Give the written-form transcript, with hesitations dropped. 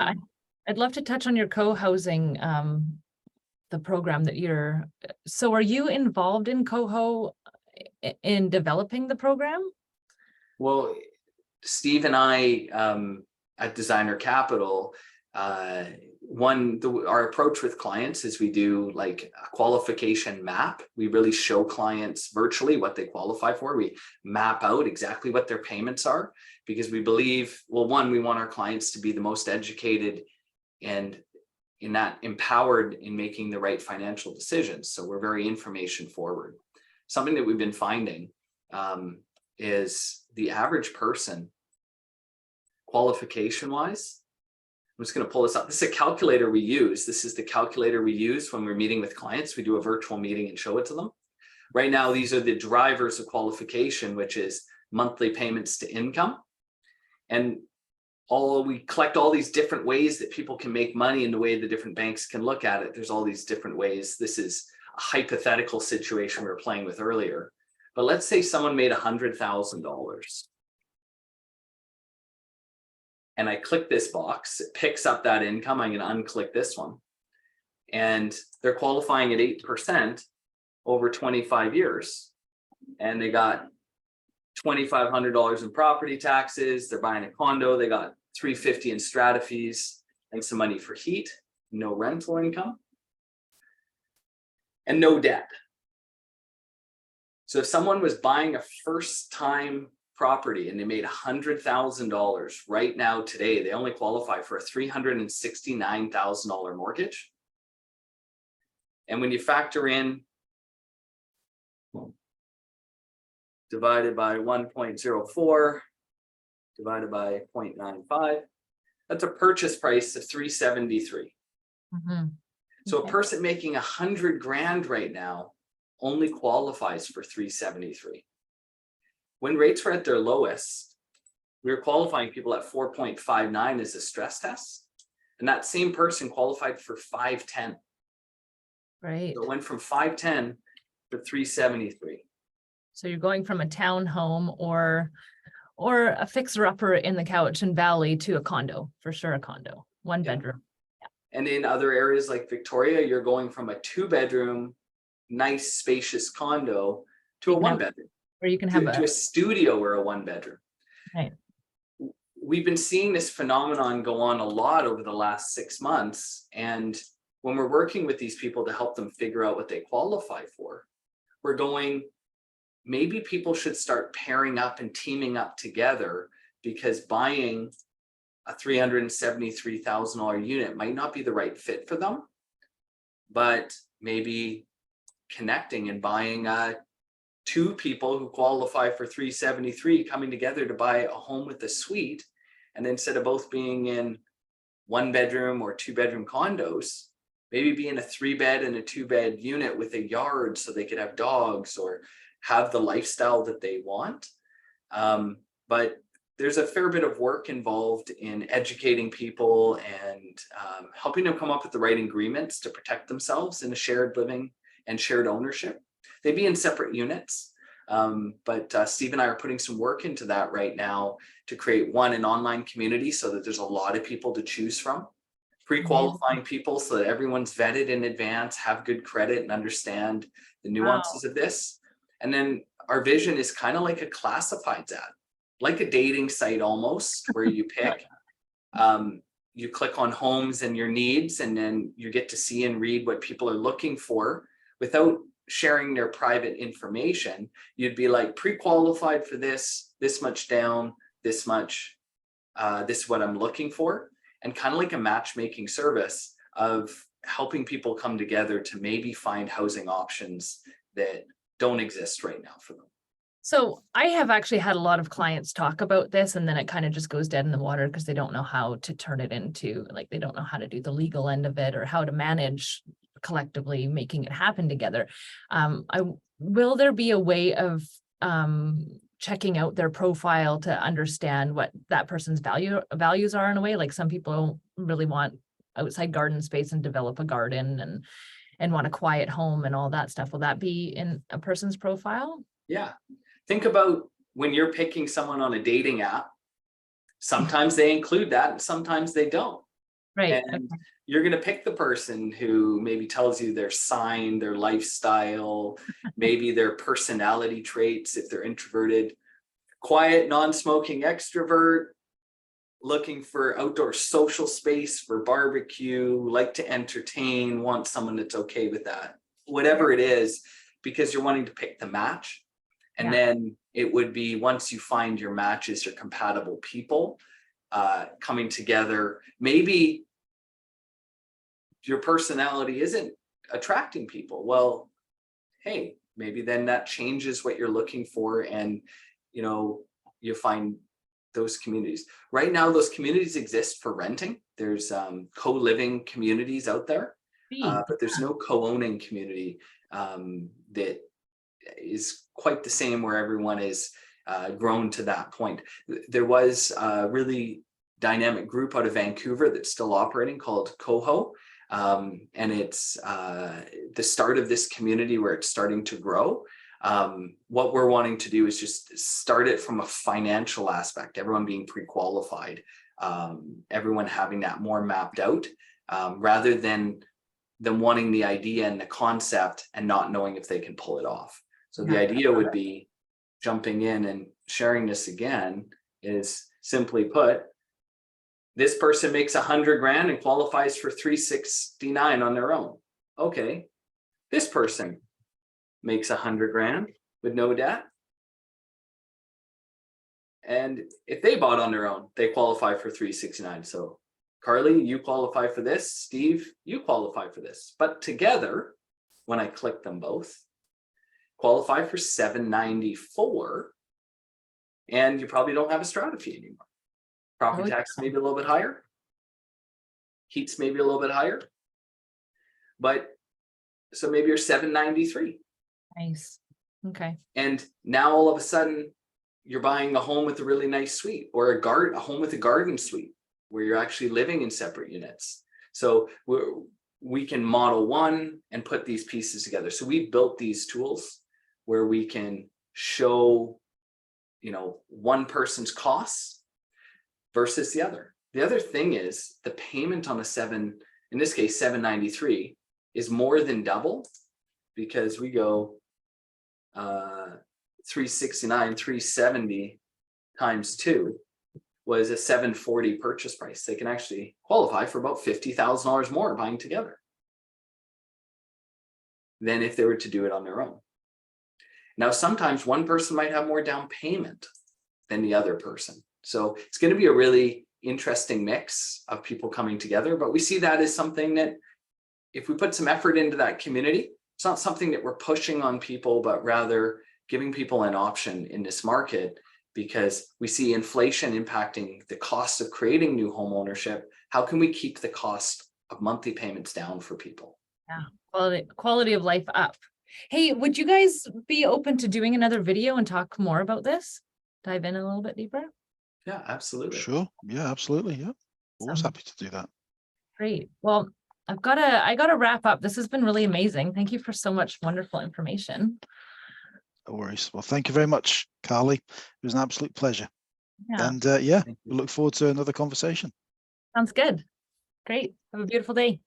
I, I'd love to touch on your co-housing, the program that so are you involved in Coho in developing the program? Well, Steve and I at Designer Capital, our approach with clients is we do like a qualification map. We really show clients virtually what they qualify for. We map out exactly what their payments are because we believe, well, one, we want our clients to be the most educated and in that empowered in making the right financial decisions. So we're very information forward. Something that we've been finding is the average person, qualification wise, I'm just going to pull this up. This is a calculator we use. This is the calculator we use when we're meeting with clients. We do a virtual meeting and show it to them. Right now, these are the drivers of qualification, which is monthly payments to income. And we collect all these different ways that people can make money and the way the different banks can look at it. There's all these different ways. This is a hypothetical situation we were playing with earlier. But let's say someone made $100,000. And I click this box, it picks up that income. I'm going to unclick this one. And they're qualifying at 8% over 25 years. And they got $2,500 in property taxes. They're buying a condo. They got $350 in strata fees and some money for heat, no rental income, and no debt. So if someone was buying a first-time property and they made $100,000 right now today, they only qualify for a $369,000 mortgage. And when you factor in divided by 1.04 divided by 0.95, that's a purchase price of $373. Mm-hmm. So Okay. a person making $100,000 right now only qualifies for $373. When rates were at their lowest, we were qualifying people at 4.59 as a stress test, and that same person qualified for 510. Right. So it went from 510 to 373. So you're going from a townhome or a fixer-upper in the Cowichan Valley to a condo, for sure, a condo, one bedroom. And in other areas like Victoria, you're going from a 2-bedroom, nice, spacious condo to a 1-bedroom. Or you can have to a studio or a 1-bedroom. Right. We've been seeing this phenomenon go on a lot over the last 6 months. And when we're working with these people to help them figure out what they qualify for, we're going, maybe people should start pairing up and teaming up together, because buying a $373,000 unit might not be the right fit for them, but maybe connecting and buying 2 people who qualify for 373 coming together to buy a home with a suite, and instead of both being in 1-bedroom or 2-bedroom condos, maybe be in a 3-bed and a 2-bed unit with a yard so they could have dogs or have the lifestyle that they want. But there's a fair bit of work involved in educating people and helping them come up with the right agreements to protect themselves in a shared living and shared ownership. They'd be in separate units, but Steve and I are putting some work into that right now to create an online community so that there's a lot of people to choose from, pre-qualifying people so that everyone's vetted in advance, have good credit and understand the nuances of this. And then our vision is kind of like a classifieds ad, like a dating site almost, where you pick, you click on homes and your needs, and then you get to see and read what people are looking for without sharing their private information. You'd be like, pre-qualified for this much down, this much, this is what I'm looking for. And kind of like a matchmaking service of helping people come together to maybe find housing options that don't exist right now for them. So I have actually had a lot of clients talk about this, and then it kind of just goes dead in the water because they don't know how to turn it into, like, they don't know how to do the legal end of it or how to manage collectively making it happen together. Will there be a way of checking out their profile to understand what that person's values are in a way? Like, some people really want outside garden space and develop a garden and want a quiet home and all that stuff. Will that be in a person's profile? Yeah. Think about when you're picking someone on a dating app, sometimes they include that and sometimes they don't. Right. And Okay. you're going to pick the person who maybe tells you their sign, their lifestyle, maybe their personality traits, if they're introverted, quiet, non-smoking extrovert, looking for outdoor social space for barbecue, like to entertain, want someone that's okay with that, whatever it is, because you're wanting to pick the match. And Yeah. then it would be, once you find your matches, your compatible people, coming together, maybe your personality isn't attracting people. Well, hey, maybe then that changes what you're looking for, and you find those communities. Right now, those communities exist for renting. There's co-living communities out there, Neat. but there's no co-owning community that is quite the same, where everyone is grown to that point. There was a really dynamic group out of Vancouver that's still operating called Coho. And it's the start of this community where it's starting to grow. What we're wanting to do is just start it from a financial aspect, everyone being pre-qualified, everyone having that more mapped out, rather than them wanting the idea and the concept and not knowing if they can pull it off. So the Yeah. idea would be, jumping in and sharing this again, is simply put, this person makes 100 grand and qualifies for 369 on their own. Okay, this person makes 100 grand with no debt, and if they bought on their own, they qualify for 369. So Carly, you qualify for this. Steve, you qualify for this. But together, when I click them both, qualify for 794, and you probably don't have a strata fee anymore. Property tax maybe a little bit higher. Heat's maybe a little bit higher. But so maybe you're 793. Nice. Okay. And now all of a sudden you're buying a home with a really nice suite, or a home with a garden suite, where you're actually living in separate units. So we can model one and put these pieces together. So we built these tools where we can show, one person's costs versus the other. The other thing is, the payment on in this case, 793, is more than double, because we go 369, 370 times 2 was a 740 purchase price. They can actually qualify for about $50,000 more buying together than if they were to do it on their own. Now, sometimes one person might have more down payment than the other person. So it's going to be a really interesting mix of people coming together. But we see that as something that, if we put some effort into that community, it's not something that we're pushing on people, but rather giving people an option in this market, because we see inflation impacting the cost of creating new home ownership. How can we keep the cost of monthly payments down for people? Yeah. Quality of life up. Hey, would you guys be open to doing another video and talk more about this? Dive in a little bit deeper? Yeah, absolutely. Sure. Yeah, absolutely. Yeah. Always happy to do that. Great. Well, I gotta wrap up. This has been really amazing. Thank you for so much wonderful information. No worries. Well, thank you very much, Carly. It was an absolute pleasure. Yeah. And we look forward to another conversation. Sounds good. Great. Have a beautiful day.